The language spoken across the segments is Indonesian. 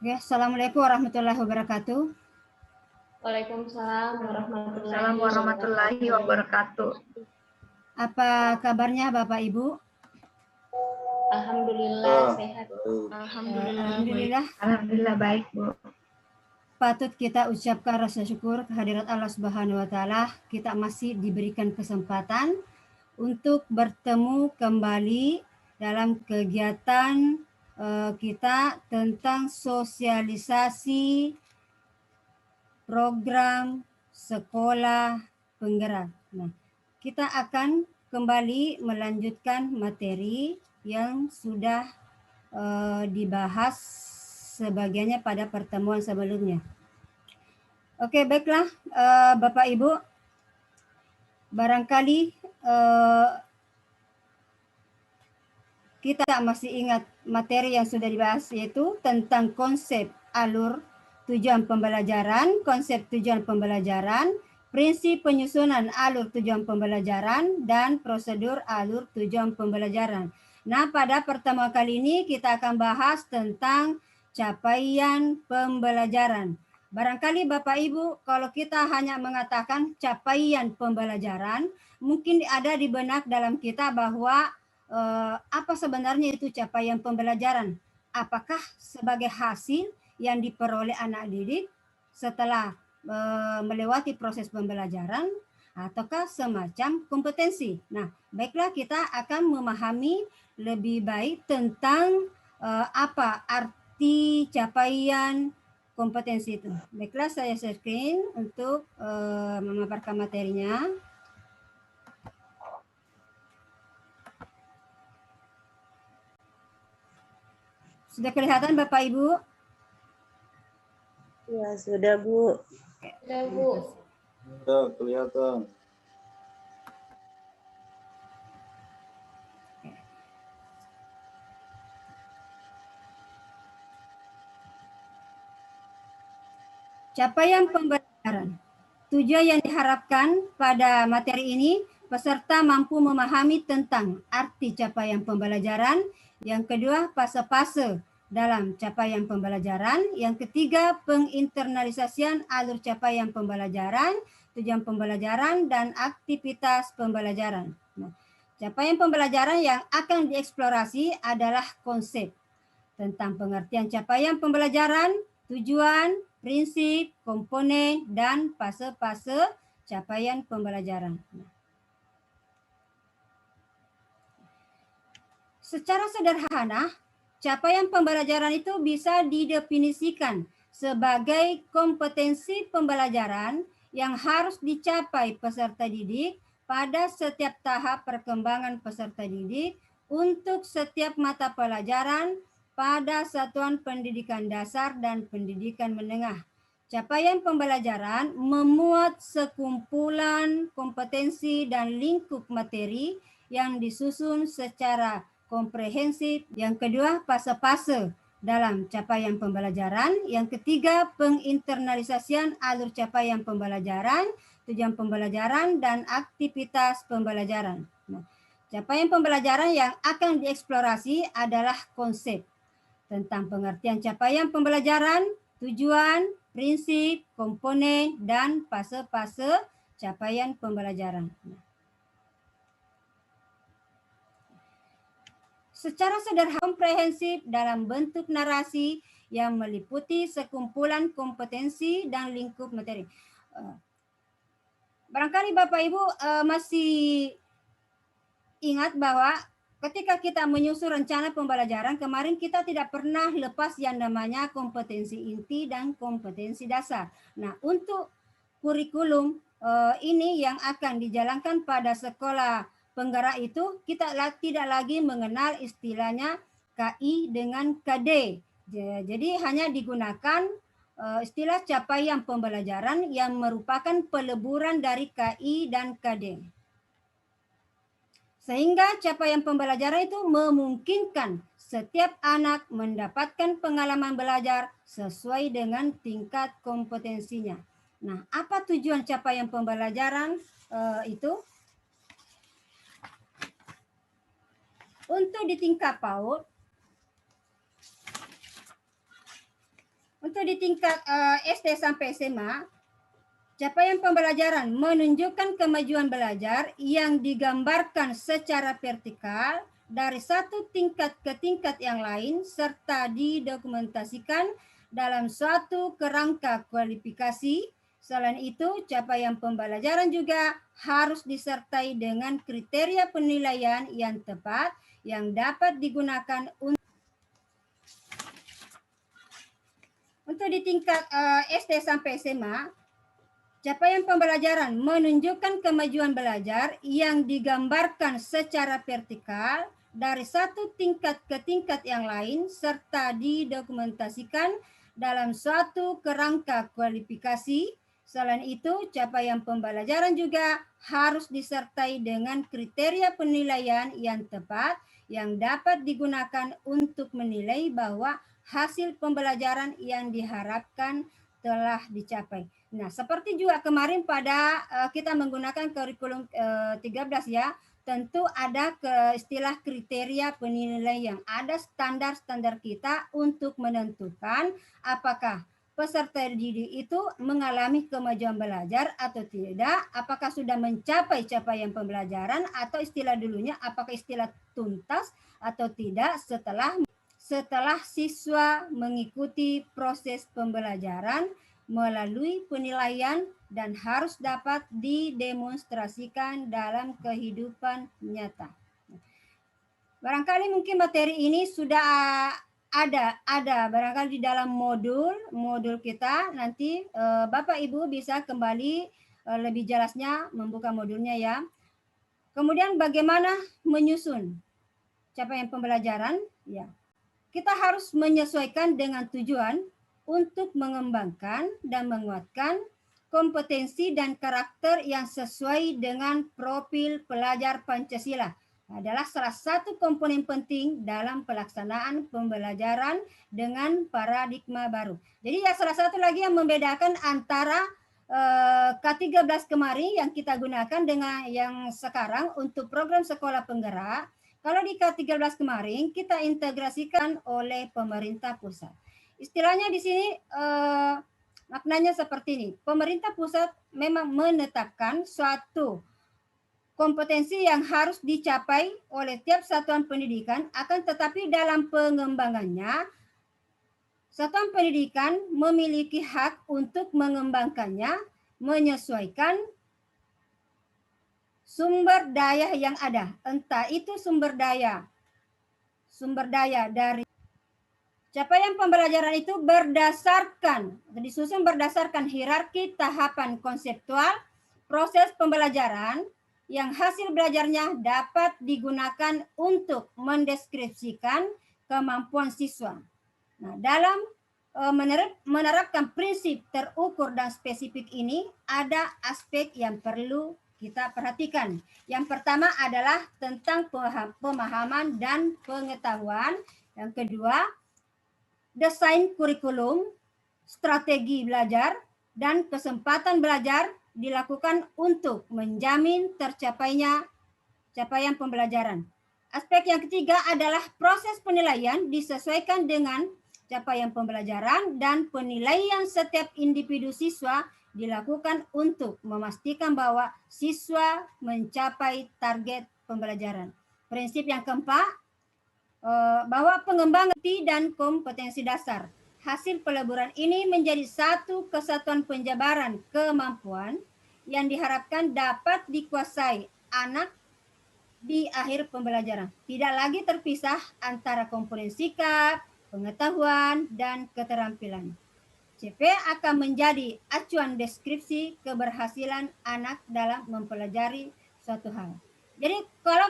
Ya, Assalamualaikum warahmatullahi wabarakatuh. Waalaikumsalam warahmatullahi wabarakatuh. Apa kabarnya Bapak Ibu? Alhamdulillah sehat. Alhamdulillah. Alhamdulillah baik, Bu. Patut kita ucapkan rasa syukur kehadirat Allah Subhanahu wa taala, kita masih diberikan kesempatan untuk bertemu kembali dalam kegiatan kita tentang sosialisasi program sekolah penggerak. Nah, kita akan kembali melanjutkan materi yang sudah dibahas sebagiannya pada pertemuan sebelumnya. Oke, baiklah Bapak Ibu, barangkali kita masih ingat materi yang sudah dibahas, yaitu tentang konsep alur tujuan pembelajaran, konsep tujuan pembelajaran, prinsip penyusunan alur tujuan pembelajaran, dan prosedur alur tujuan pembelajaran. Nah, pada pertemuan kali ini kita akan bahas tentang capaian pembelajaran. Barangkali Bapak Ibu, kalau kita hanya mengatakan capaian pembelajaran, mungkin ada di benak dalam kita bahwa apa sebenarnya itu capaian pembelajaran? Apakah sebagai hasil yang diperoleh anak didik setelah melewati proses pembelajaran, ataukah semacam kompetensi? Nah, baiklah kita akan memahami lebih baik tentang apa arti capaian kompetensi itu. Baiklah, saya share screen untuk memaparkan materinya. Sudah kelihatan Bapak Ibu? Ya, sudah Bu. Sudah Bu. Sudah kelihatan. Capaian pembelajaran. Tujuan yang diharapkan pada materi ini, peserta mampu memahami tentang arti capaian pembelajaran. Yang kedua, fase-fase dalam capaian pembelajaran. Yang ketiga, penginternalisasian alur capaian pembelajaran, tujuan pembelajaran, dan aktivitas pembelajaran. Nah, capaian pembelajaran yang akan dieksplorasi adalah konsep tentang pengertian capaian pembelajaran, tujuan, prinsip, komponen, dan fase-fase capaian pembelajaran. Secara sederhana, capaian pembelajaran itu bisa didefinisikan sebagai kompetensi pembelajaran yang harus dicapai peserta didik pada setiap tahap perkembangan peserta didik untuk setiap mata pelajaran pada satuan pendidikan dasar dan pendidikan menengah. Capaian pembelajaran memuat sekumpulan kompetensi dan lingkup materi yang disusun secara komprehensif. Yang kedua, fase-fase dalam capaian pembelajaran. Yang ketiga, penginternalisasian alur capaian pembelajaran, tujuan pembelajaran, dan aktivitas pembelajaran. Nah, capaian pembelajaran yang akan dieksplorasi adalah konsep tentang pengertian capaian pembelajaran, tujuan, prinsip, komponen, dan fase-fase capaian pembelajaran. Secara sederhana, komprehensif dalam bentuk narasi yang meliputi sekumpulan kompetensi dan lingkup materi. Barangkali Bapak Ibu masih ingat bahwa ketika kita menyusun rencana pembelajaran, kemarin kita tidak pernah lepas yang namanya kompetensi inti dan kompetensi dasar. Nah, untuk kurikulum ini yang akan dijalankan pada sekolah penggerak itu, kita tidak lagi mengenal istilahnya KI dengan KD. Jadi hanya digunakan istilah capaian pembelajaran yang merupakan peleburan dari KI dan KD. Sehingga capaian pembelajaran itu memungkinkan setiap anak mendapatkan pengalaman belajar sesuai dengan tingkat kompetensinya. Nah, apa tujuan capaian pembelajaran itu? Untuk di tingkat PAUD, Untuk di tingkat SD sampai SMA, capaian pembelajaran menunjukkan kemajuan belajar yang digambarkan secara vertikal dari satu tingkat ke tingkat yang lain serta didokumentasikan dalam suatu kerangka kualifikasi. Selain itu, capaian pembelajaran juga harus disertai dengan kriteria penilaian yang tepat yang dapat digunakan untuk di tingkat SD sampai SMA, capaian pembelajaran menunjukkan kemajuan belajar yang digambarkan secara vertikal dari satu tingkat ke tingkat yang lain serta didokumentasikan dalam suatu kerangka kualifikasi. Selain itu, capaian pembelajaran juga harus disertai dengan kriteria penilaian yang tepat yang dapat digunakan untuk menilai bahwa hasil pembelajaran yang diharapkan telah dicapai. Nah, seperti juga kemarin pada kita menggunakan kurikulum 13 ya, tentu ada istilah kriteria penilaian. Ada standar-standar kita untuk menentukan apakah peserta didik itu mengalami kemajuan belajar atau tidak, apakah sudah mencapai capaian pembelajaran atau istilah dulunya apakah istilah tuntas atau tidak setelah siswa mengikuti proses pembelajaran melalui penilaian dan harus dapat didemonstrasikan dalam kehidupan nyata. Barangkali mungkin materi ini sudah ada barangkali di dalam modul kita. Nanti Bapak Ibu bisa kembali lebih jelasnya membuka modulnya ya. Kemudian bagaimana menyusun capaian pembelajaran? Ya, kita harus menyesuaikan dengan tujuan untuk mengembangkan dan menguatkan kompetensi dan karakter yang sesuai dengan profil pelajar Pancasila. Adalah salah satu komponen penting dalam pelaksanaan pembelajaran dengan paradigma baru. Jadi ya salah satu lagi yang membedakan antara K13 kemarin yang kita gunakan dengan yang sekarang untuk program sekolah penggerak. Kalau di K13 kemarin kita integrasikan oleh pemerintah pusat. Istilahnya di sini maknanya seperti ini. Pemerintah pusat memang menetapkan suatu kompetensi yang harus dicapai oleh tiap satuan pendidikan, akan tetapi dalam pengembangannya, satuan pendidikan memiliki hak untuk mengembangkannya menyesuaikan sumber daya yang ada. Entah itu sumber daya dari capaian pembelajaran itu disusun berdasarkan hierarki tahapan konseptual proses pembelajaran yang hasil belajarnya dapat digunakan untuk mendeskripsikan kemampuan siswa. Nah, dalam menerapkan prinsip terukur dan spesifik ini, ada aspek yang perlu kita perhatikan. Yang pertama adalah tentang pemahaman dan pengetahuan. Yang kedua, desain kurikulum, strategi belajar, dan kesempatan belajar dilakukan untuk menjamin tercapainya capaian pembelajaran. Aspek yang ketiga adalah proses penilaian disesuaikan dengan capaian pembelajaran dan penilaian setiap individu siswa dilakukan untuk memastikan bahwa siswa mencapai target pembelajaran. Prinsip yang keempat, bahwa pengembangan dan kompetensi dasar. Hasil peleburan ini menjadi satu kesatuan penjabaran kemampuan yang diharapkan dapat dikuasai anak di akhir pembelajaran. Tidak lagi terpisah antara komponen sikap, pengetahuan, dan keterampilan. CP akan menjadi acuan deskripsi keberhasilan anak dalam mempelajari suatu hal. Jadi kalau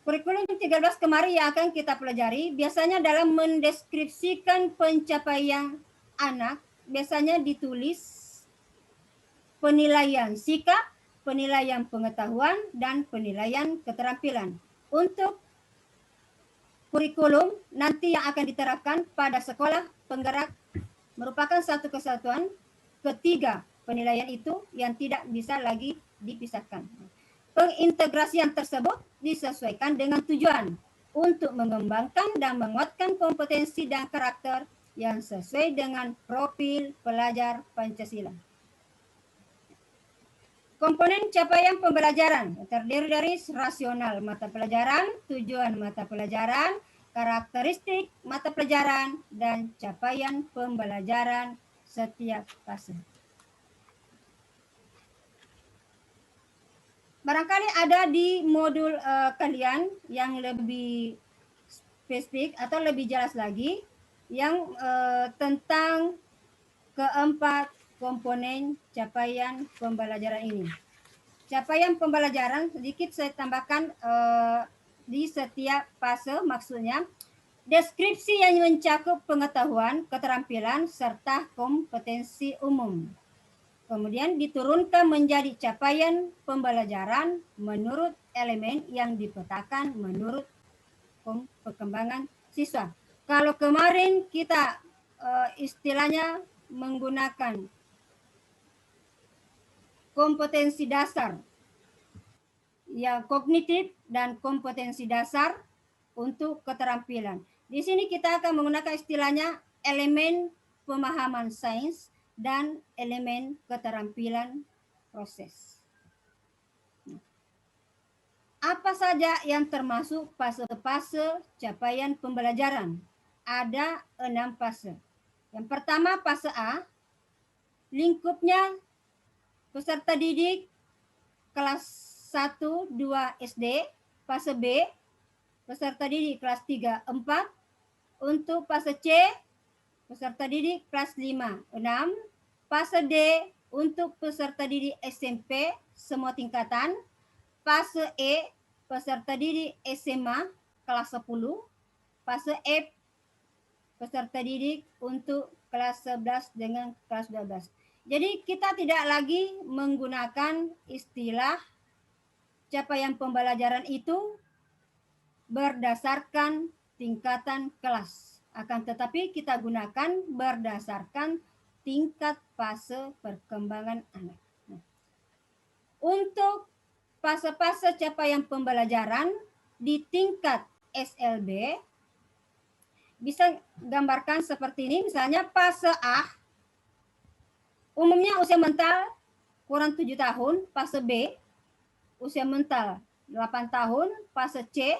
kurikulum 13 kemarin yang akan kita pelajari, biasanya dalam mendeskripsikan pencapaian anak, biasanya ditulis penilaian sikap, penilaian pengetahuan, dan penilaian keterampilan. Untuk kurikulum nanti yang akan diterapkan pada sekolah penggerak merupakan satu kesatuan. Ketiga, penilaian itu yang tidak bisa lagi dipisahkan. Pengintegrasian tersebut disesuaikan dengan tujuan untuk mengembangkan dan menguatkan kompetensi dan karakter yang sesuai dengan profil pelajar Pancasila. Komponen capaian pembelajaran terdiri dari rasional mata pelajaran, tujuan mata pelajaran, karakteristik mata pelajaran, dan capaian pembelajaran setiap fase. Barangkali ada di modul kalian yang lebih spesifik atau lebih jelas lagi yang tentang keempat komponen capaian pembelajaran ini. Capaian pembelajaran sedikit saya tambahkan di setiap fase, maksudnya deskripsi yang mencakup pengetahuan, keterampilan, serta kompetensi umum. Kemudian diturunkan menjadi capaian pembelajaran menurut elemen yang dipetakan menurut perkembangan siswa. Kalau kemarin kita istilahnya menggunakan kompetensi dasar, ya kognitif dan kompetensi dasar untuk keterampilan. Di sini kita akan menggunakan istilahnya elemen pemahaman sains dan elemen keterampilan proses. Apa saja yang termasuk fase-fase capaian pembelajaran? Ada 6 fase. Yang pertama fase A, lingkupnya peserta didik kelas 1, 2 SD. Fase B, peserta didik kelas 3, 4. Untuk fase C, peserta didik kelas 5, 6. Fase D, untuk peserta didik SMP semua tingkatan. Fase E, peserta didik SMA kelas 10. Fase F, peserta didik untuk kelas 11 dengan kelas 12. Jadi kita tidak lagi menggunakan istilah capaian pembelajaran itu berdasarkan tingkatan kelas. Akan tetapi kita gunakan berdasarkan tingkat fase perkembangan anak. Untuk fase-fase capaian pembelajaran di tingkat SLB, bisa gambarkan seperti ini. Misalnya fase A, umumnya usia mental kurang 7 tahun. Fase B, usia mental 8 tahun. Fase C,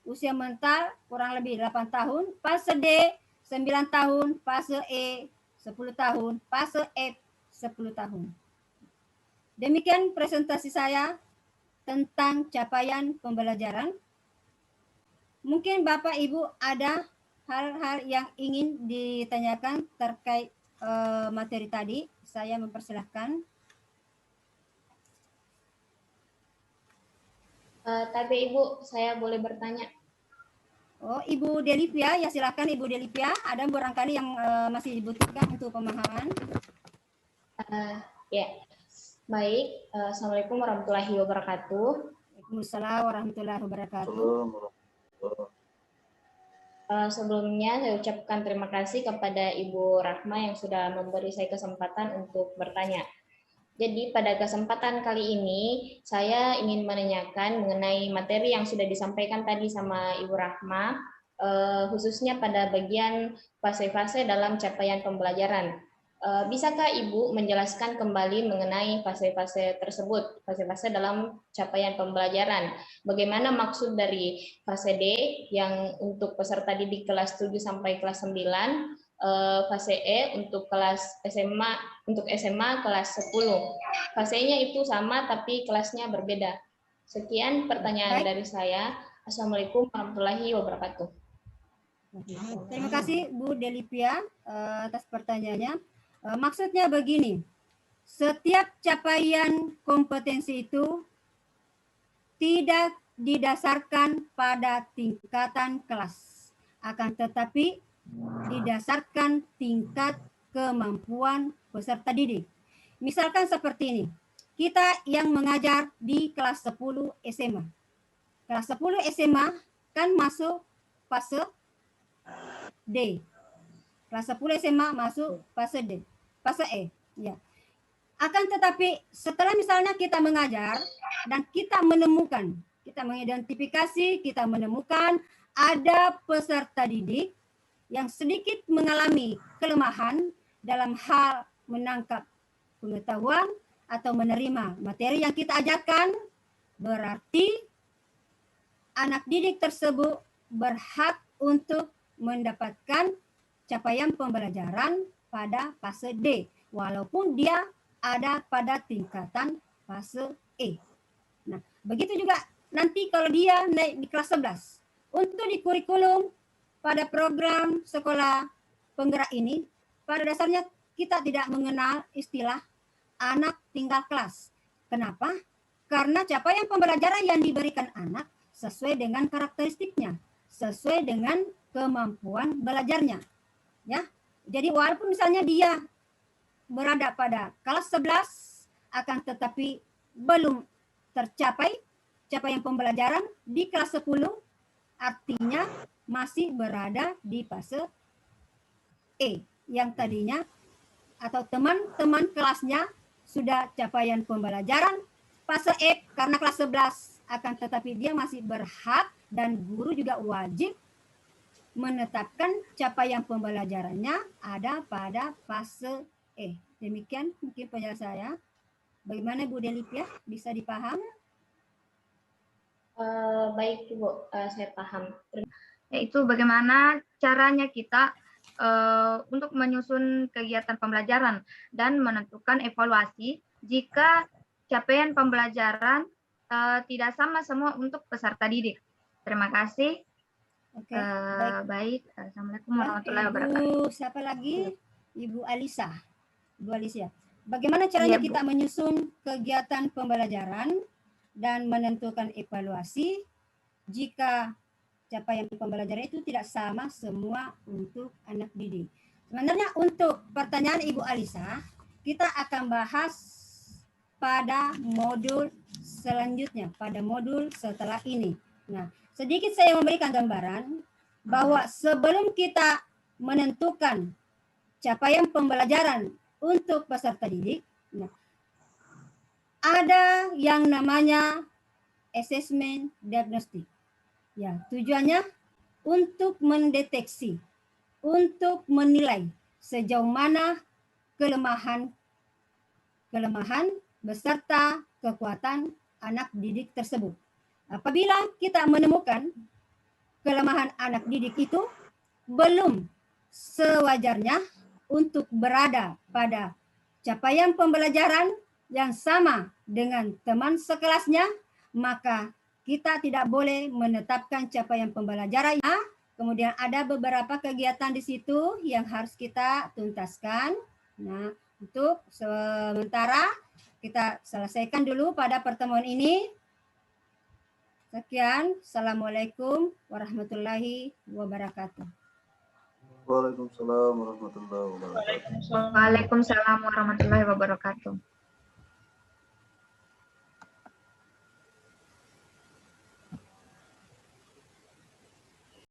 usia mental kurang lebih 8 tahun. Fase D, 9 tahun. Fase E, 10 tahun. Fase F, 10 tahun. Demikian presentasi saya tentang capaian pembelajaran. Mungkin Bapak Ibu ada hal-hal yang ingin ditanyakan terkait materi tadi. Saya mempersilahkan. Tapi Ibu, saya boleh bertanya? Oh, Ibu Delivia, ya silakan Ibu Delivia. Ada barangkali yang masih dibutuhkan untuk pemahaman. Ya, baik. Assalamualaikum warahmatullahi wabarakatuh. Waalaikumsalam warahmatullahi wabarakatuh. Sebelumnya saya ucapkan terima kasih kepada Ibu Rahma yang sudah memberi saya kesempatan untuk bertanya. Jadi pada kesempatan kali ini saya ingin menanyakan mengenai materi yang sudah disampaikan tadi sama Ibu Rahma, khususnya pada bagian fase-fase dalam capaian pembelajaran. Bisakah Ibu menjelaskan kembali mengenai fase-fase tersebut, fase-fase dalam capaian pembelajaran? Bagaimana maksud dari fase D yang untuk peserta didik kelas 7 sampai kelas 9, fase E untuk kelas SMA, untuk SMA kelas 10. Fasenya itu sama tapi kelasnya berbeda. Sekian pertanyaan dari saya. Assalamualaikum warahmatullahi wabarakatuh. Terima kasih Bu Delivia atas pertanyaannya. Maksudnya begini, setiap capaian kompetensi itu tidak didasarkan pada tingkatan kelas, akan tetapi didasarkan tingkat kemampuan peserta didik. Misalkan seperti ini, kita yang mengajar di kelas 10 SMA. Kelas 10 SMA kan masuk fase D. Kelas 10 SMA masuk fase D, fase E. Ya. Akan tetapi setelah misalnya kita mengajar dan kita menemukan kita mengidentifikasi, kita menemukan ada peserta didik yang sedikit mengalami kelemahan dalam hal menangkap pengetahuan atau menerima materi yang kita ajarkan, berarti anak didik tersebut berhak untuk mendapatkan capaian pembelajaran pada fase D, walaupun dia ada pada tingkatan fase E. Nah, begitu juga nanti kalau dia naik di kelas 11. Untuk di kurikulum pada program sekolah penggerak ini, pada dasarnya kita tidak mengenal istilah anak tinggal kelas. Kenapa? Karena capaian pembelajaran yang diberikan anak sesuai dengan karakteristiknya, sesuai dengan kemampuan belajarnya. Ya. Jadi walaupun misalnya dia berada pada kelas 11 akan tetapi belum tercapai capaian pembelajaran di kelas 10, artinya masih berada di fase E yang tadinya atau teman-teman kelasnya sudah capaian pembelajaran fase E karena kelas 11, akan tetapi dia masih berhak dan guru juga wajib menetapkan capaian pembelajarannya ada pada fase E. Demikian mungkin penjelasan saya. Bagaimana Bu Delipia, bisa dipaham? Baik Ibu, saya paham. Yaitu bagaimana caranya kita untuk menyusun kegiatan pembelajaran dan menentukan evaluasi jika capaian pembelajaran tidak sama semua untuk peserta didik. Terima kasih. Oke, baik. Assalamualaikum warahmatullahi wabarakatuh. Ibu siapa lagi? Ibu Alisa. Ibu Alicia. Bagaimana caranya kita menyusun kegiatan pembelajaran dan menentukan evaluasi jika capaian pembelajaran itu tidak sama semua untuk anak didik? Sebenarnya untuk pertanyaan Ibu Alisa, kita akan bahas pada modul selanjutnya, pada modul setelah ini. Nah, sedikit saya memberikan gambaran bahwa sebelum kita menentukan capaian pembelajaran untuk peserta didik, nah, ada yang namanya assessment diagnostik. Ya, tujuannya untuk mendeteksi, untuk menilai sejauh mana kelemahan beserta kekuatan anak didik tersebut. Apabila kita menemukan kelemahan anak didik itu belum sewajarnya untuk berada pada capaian pembelajaran yang sama dengan teman sekelasnya, maka kita tidak boleh menetapkan capaian pembelajaran. Kemudian ada beberapa kegiatan di situ yang harus kita tuntaskan. Nah, untuk sementara kita selesaikan dulu pada pertemuan ini. Sekian. Assalamualaikum warahmatullahi wabarakatuh. Waalaikumsalam warahmatullahi wabarakatuh. Waalaikumsalam warahmatullahi wabarakatuh.